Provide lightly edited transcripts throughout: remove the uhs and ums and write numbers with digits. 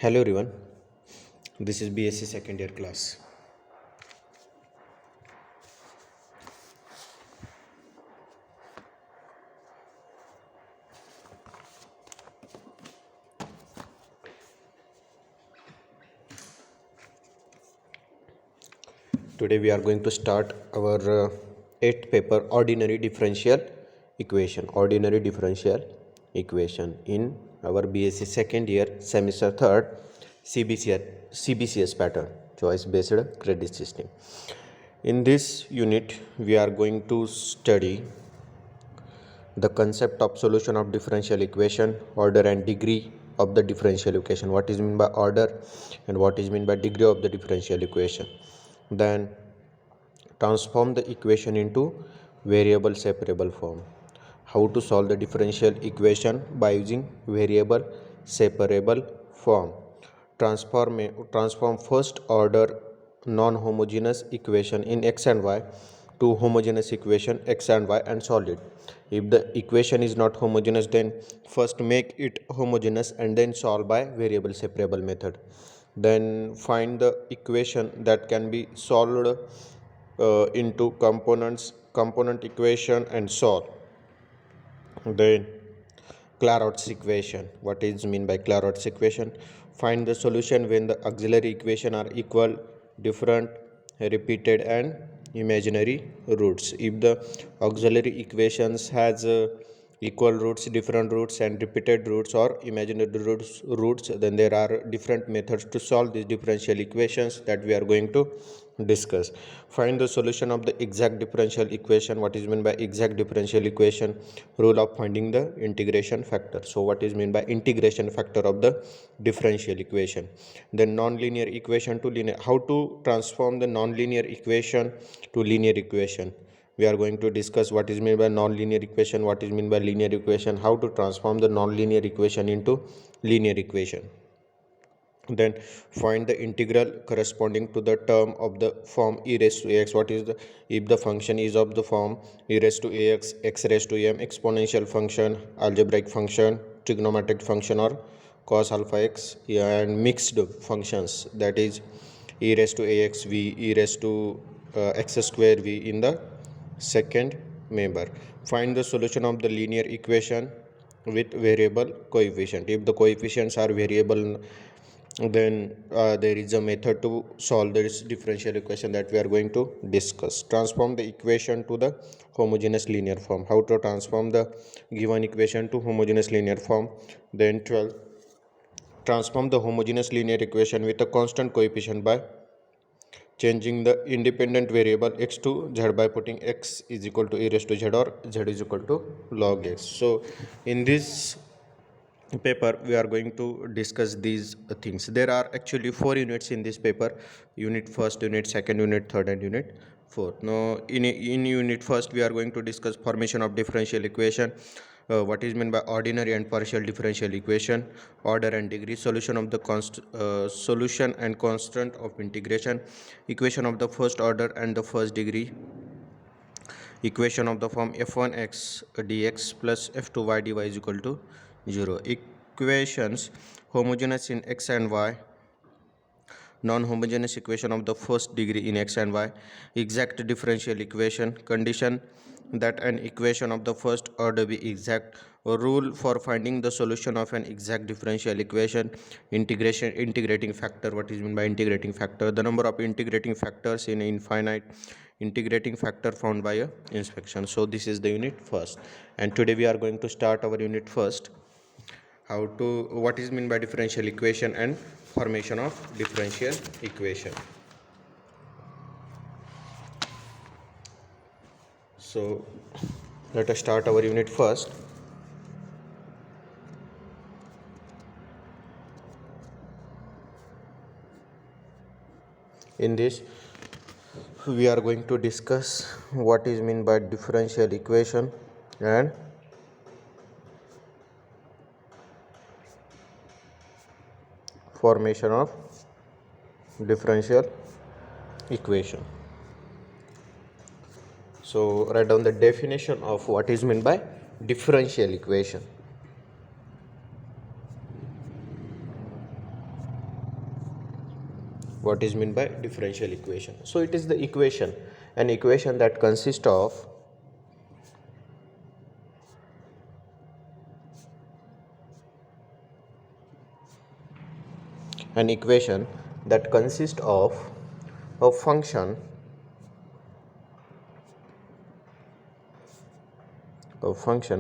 Hello everyone, this is BSc second year class. Today we are going to start our 8th paper, ordinary differential equation in our BSc second year semester 3rd CBCS pattern, choice based credit system. In this unit we are going to study the concept of solution of differential equation, order and degree of the differential equation, what is meant by order and what is meant by degree of the differential equation. Then transform the equation into variable separable form. How to solve the differential equation by using variable separable form. Transform first order non-homogeneous equation in x and y to homogeneous equation x and y and solve it. If the equation is not homogeneous, then first make it homogeneous and then solve by variable separable method. Then find the equation that can be solved into component equation and solve. Then Clairaut's equation. What is mean by Clairaut's equation? Find the solution when the auxiliary equation are equal, different, repeated and imaginary roots. If the auxiliary equations has equal roots, different roots and repeated roots or imaginary roots, then there are different methods to solve these differential equations that we are going to discuss. Find the solution of the exact differential equation. What is meant by exact differential equation? Rule of finding the integration factor. So what is meant by integration factor of the differential equation? Then nonlinear equation to linear. How to transform the nonlinear equation to linear equation? We are going to discuss what is meant by nonlinear equation, what is meant by linear equation, how to transform the nonlinear equation into linear equation. Then find the integral corresponding to the term of the form e raised to ax. What is the, if the function is of the form e raised to ax, x raised to m, exponential function, algebraic function, trigonometric function or cos alpha x, and mixed functions, that is e raised to ax v, e raised to x square v in the second member. Find the solution of the linear equation with variable coefficient. If the coefficients are variable, then there is a method to solve this differential equation that we are going to discuss. Transform the equation to the homogeneous linear form. How to transform the given equation to homogeneous linear form. Then 12, transform the homogeneous linear equation with a constant coefficient by changing the independent variable x to z by putting x is equal to e raised to z or z is equal to log x. So in this paper we are going to discuss these things. There are actually 4 units in this paper: unit first, unit second, unit third and unit fourth. Now in unit first we are going to discuss formation of differential equation, what is meant by ordinary and partial differential equation, order and degree, solution of the solution and constant of integration, equation of the first order and the first degree, equation of the form f1x dx plus f2y dy is equal to 0, equations homogeneous in x and y, non-homogeneous equation of the first degree in x and y, exact differential equation, condition that an equation of the first order be exact, a rule for finding the solution of an exact differential equation, integrating factor. What is meant by integrating factor? The number of integrating factors in infinite, integrating factor found by a inspection. So this is the unit first, and today we are going to start our unit first. What is meant by differential equation and formation of differential equation. So let us start our unit first. In this we are going to discuss what is meant by differential equation and formation of differential equation. So write down the definition of what is meant by differential equation. what is meant by differential equation. So it is the equation, an equation that consists of an equation that consists of a function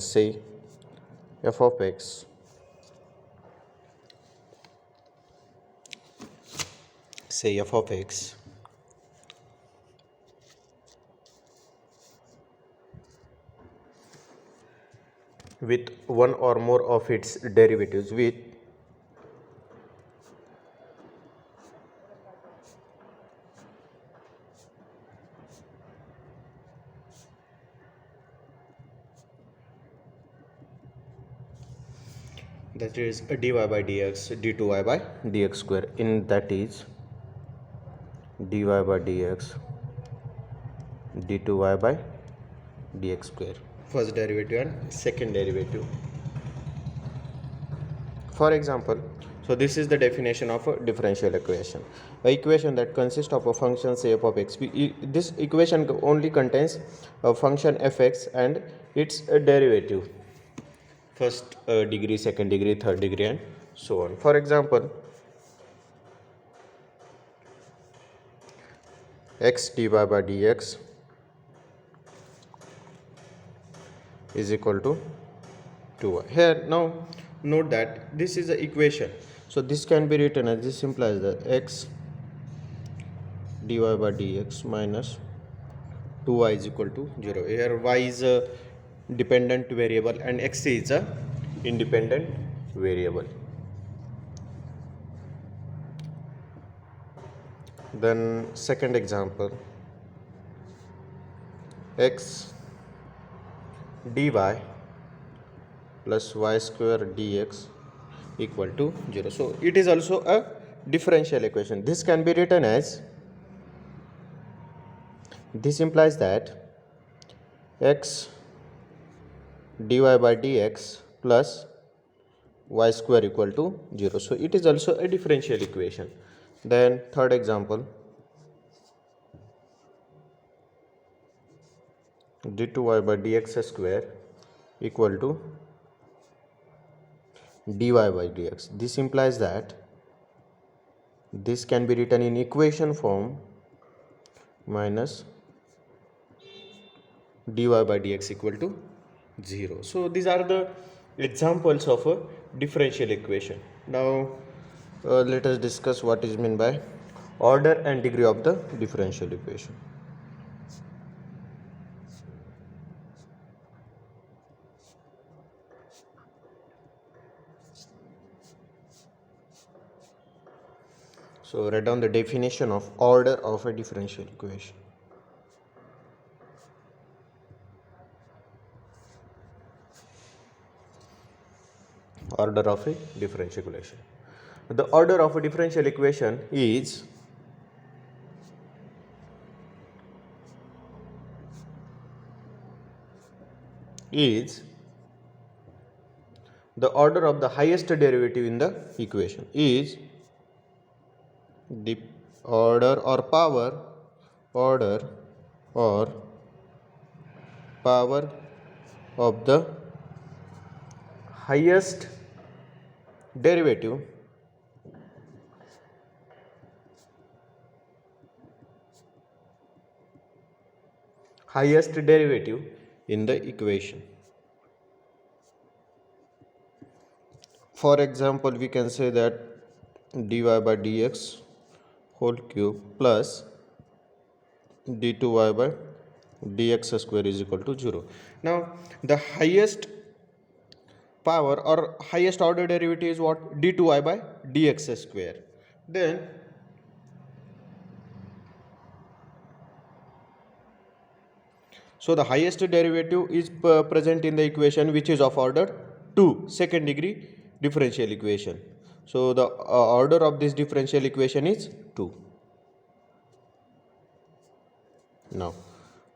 say f of x with one or more of its derivatives with that is dy by dx d2y by dx square, in that is dy by dx d2y by dx square, first derivative and second derivative. For example, so this is the definition of a differential equation. A equation that consists of a function say f of x. This equation only contains a function fx and its derivative, first degree, second degree, third degree, and so on. For example, x dy by dx is equal to 2y. Here now note that this is an equation, so this can be written as, this implies that x dy by dx minus 2y is equal to 0. Here y is a dependent variable and x is a independent variable. Then second example, x dy plus y square dx equal to 0. So it is also a differential equation. This can be written as, this implies that x dy by dx plus y square equal to 0. So it is also a differential equation. Then third example, d2y by dx square equal to dy by dx. This implies that this can be written in equation form minus dy by dx equal to 0. So these are the examples of a differential equation. Now let us discuss what is meant by order and degree of the differential equation. So write down the definition of order of a differential equation. Order of a differential equation. The order of a differential equation is the order of the highest derivative in the equation, is the order or power of the highest derivative in the equation. For example, we can say that dy by dx whole cube plus d2y by dx square is equal to 0. Now the highest power or highest order derivative is what? d2y by dx square. Then so the highest derivative is present in the equation, which is of order 2, second degree differential equation. So the order of this differential equation is 2. Now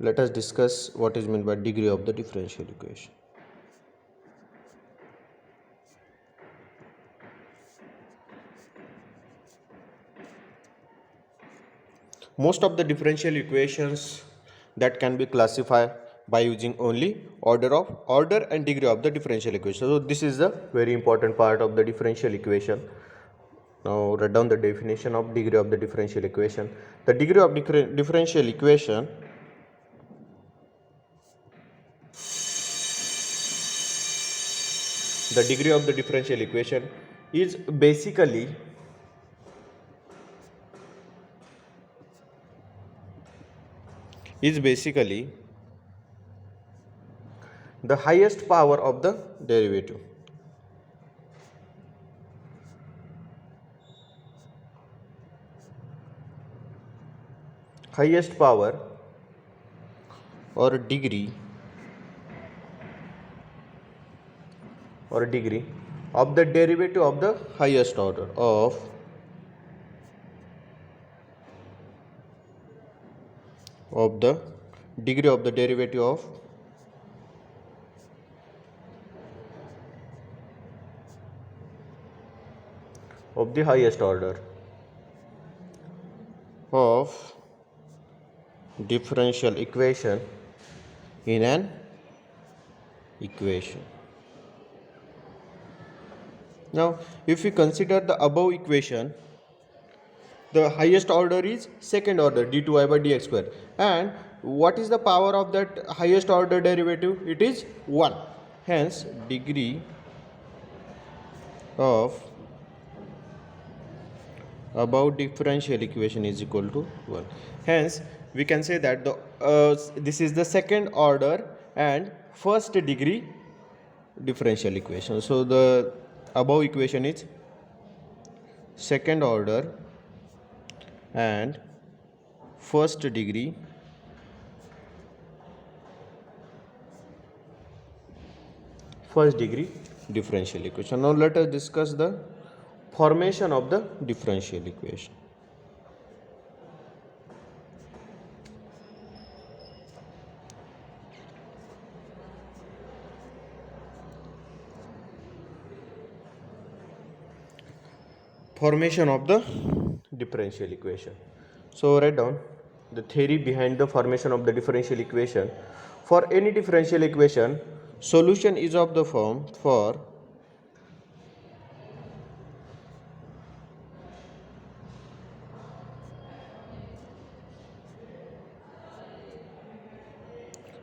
let us discuss what is meant by degree of the differential equation. Most of the differential equations that can be classified by using only order and degree of the differential equation. So this is the very important part of the differential equation. Now write down the definition of degree of the differential equation. The degree of differential equation is basically the highest power of the derivative. Highest power or degree of the derivative of the highest order of the degree of the derivative of the highest order of differential equation in an equation. Now if we consider the above equation, the highest order is second order d2y by dx square, and what is the power of that highest order derivative? It is 1. Hence degree of above differential equation is equal to 1. Hence we can say that this is the second order and first degree differential equation. So the above equation is second order and first degree differential equation. Now let us discuss the formation of the differential equation. Formation of the differential equation. So write down the theory behind the formation of the differential equation. For any differential equation, solution is of the form for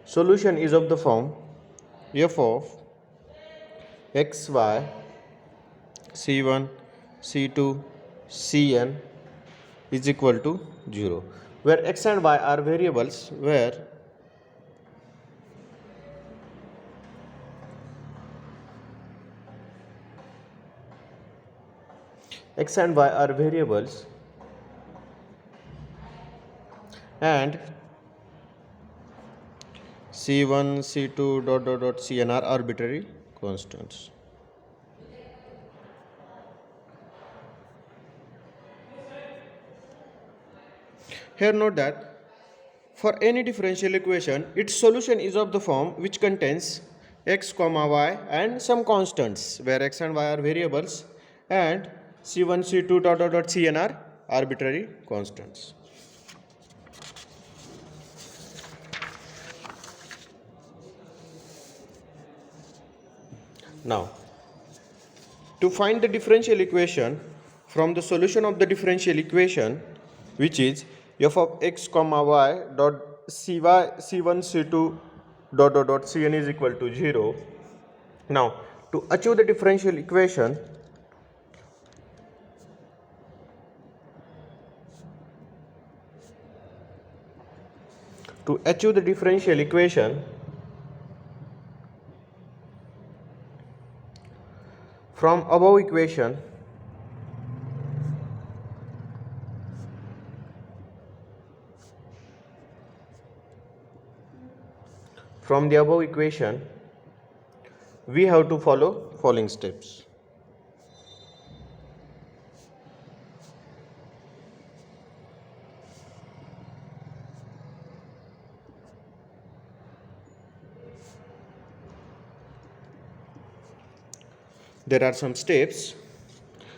solution is of the form f of xy c1 c2 cn is equal to 0, where x and y are variables, and c1 c2 cn are arbitrary constants. Here note that for any differential equation, its solution is of the form which contains x, y and some constants, where x and y are variables and c1 c2 cn are arbitrary constants. Now to find the differential equation from the solution of the differential equation, which is f of x, y dot c1 c2 cn is equal to 0. Now to achieve the differential equation, from above equation, we have to follow following steps. There are some steps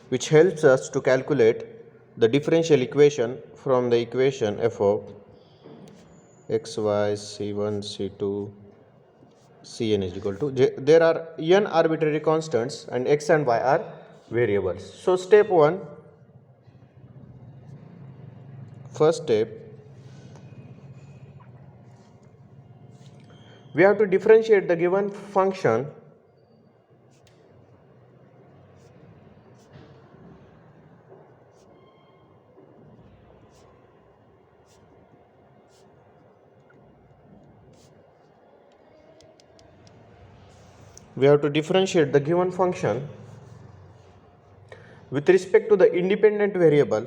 which helps us to calculate the differential equation from the equation f of xy c1 c2 cn is equal to there are n arbitrary constants and x and y are variables. So step 1, first step, we have to differentiate the given function with respect to the independent variable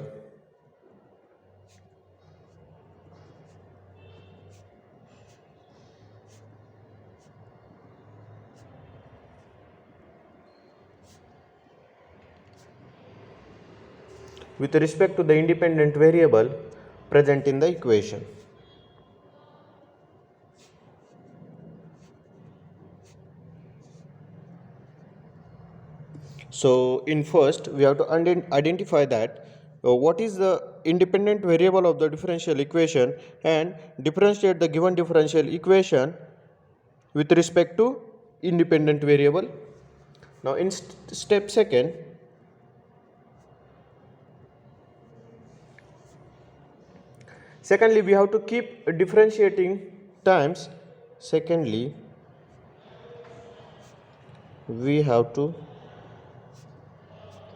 present in the equation. So in first we have to identify that what is the independent variable of the differential equation and differentiate the given differential equation with respect to independent variable. Now in step second, secondly we have to keep differentiating times. Secondly we have to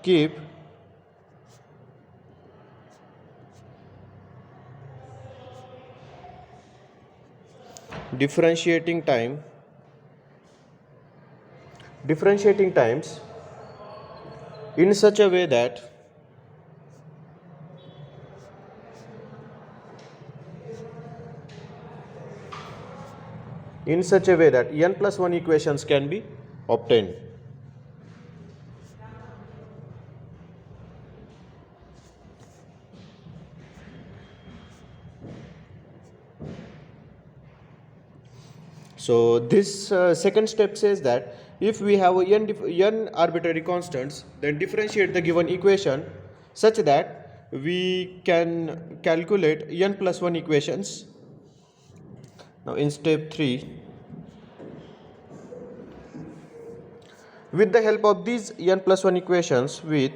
keep differentiating times in such a way that n plus 1 equations can be obtained. So this second step says that if we have n arbitrary constants, then differentiate the given equation such that we can calculate n plus 1 equations. Now in step 3, with the help of these n plus 1 equations, with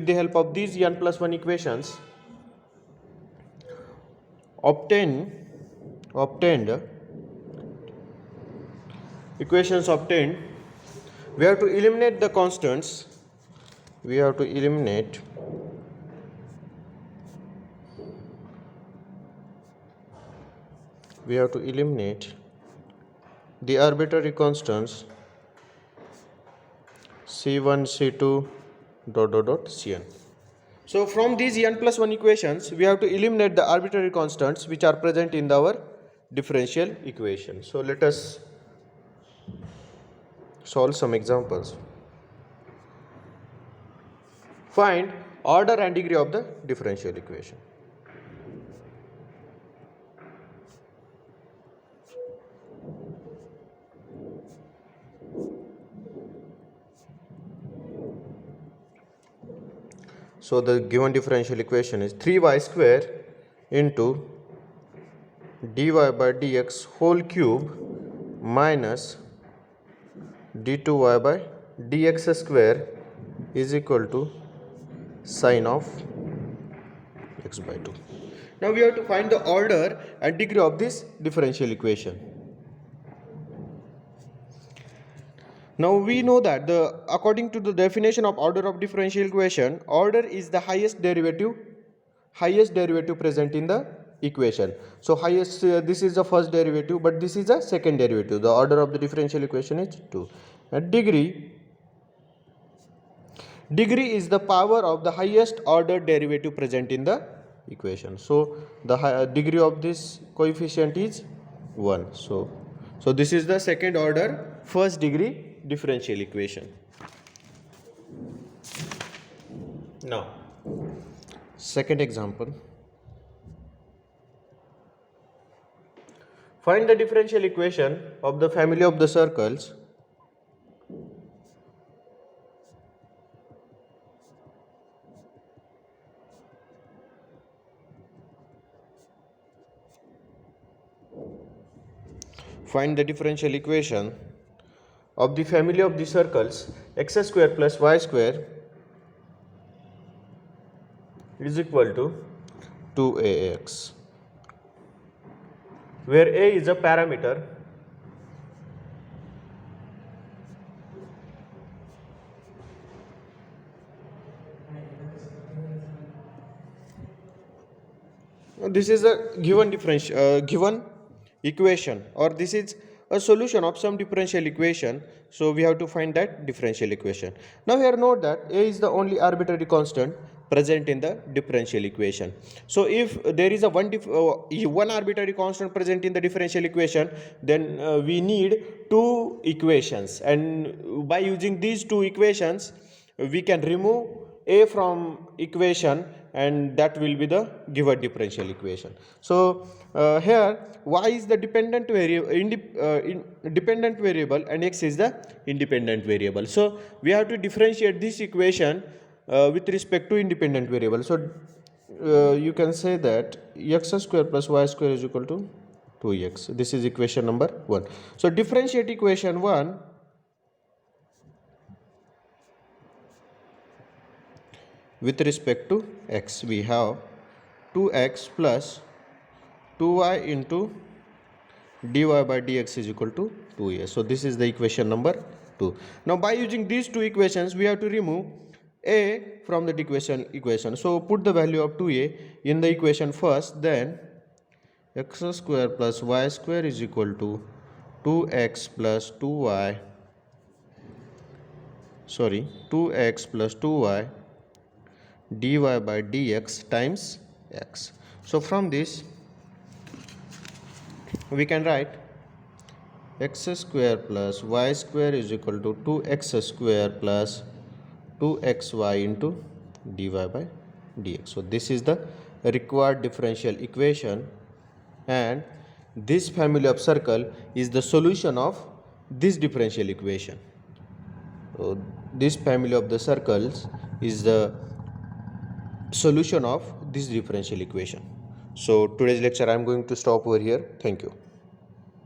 the help of these n plus 1 equations obtained, we have to eliminate the constants. We have to eliminate the arbitrary constants c1 c2 cn. So from these n plus 1 equations we have to eliminate the arbitrary constants which are present in our differential equation. So let us solve some examples. Find order and degree of the differential equation. So the given differential equation is 3y square into dy by dx whole cube minus d2y by dx square is equal to sine of x by 2. Now we have to find the order and degree of this differential equation. Now we know that according to the definition of order of differential equation, order is the highest derivative present in the equation. So highest, this is the first derivative, but this is the second derivative. The order of the differential equation is 2. And degree is the power of the highest order derivative present in the equation. So the degree of this coefficient is 1. So this is the second order first degree differential equation. Now second example, Find the differential equation of the family of the circles find the differential equation of the family of the circles x square plus y square is equal to 2ax, where a is a parameter this is a given equation, or this is a solution of some differential equation, so we have to find that differential equation. Now here note that a is the only arbitrary constant present in the differential equation. So if there is a one arbitrary constant present in the differential equation, then we need two equations, and by using these two equations we can remove a from equation, and that will be the given differential equation. So here y is the dependent variable and x is the independent variable. So we have to differentiate this equation with respect to independent variable. So you can say that x square plus y square is equal to 2x. This is equation number 1. So differentiate equation 1 with respect to x. We have 2x plus 2y into dy by dx is equal to 2a. So this is the equation number 2. Now by using these two equations, we have to remove a from the equation. So put the value of 2a in the equation first, then x square plus y square is equal to 2x plus 2y, 2x plus 2y dy by dx times x. So from this we can write x square plus y square is equal to 2x square plus 2xy into dy by dx. So this is the required differential equation, and this family of circle is the solution of this differential equation. So this family of the circles is the solution of this differential equation. So today's lecture I am going to stop over here. Thank you.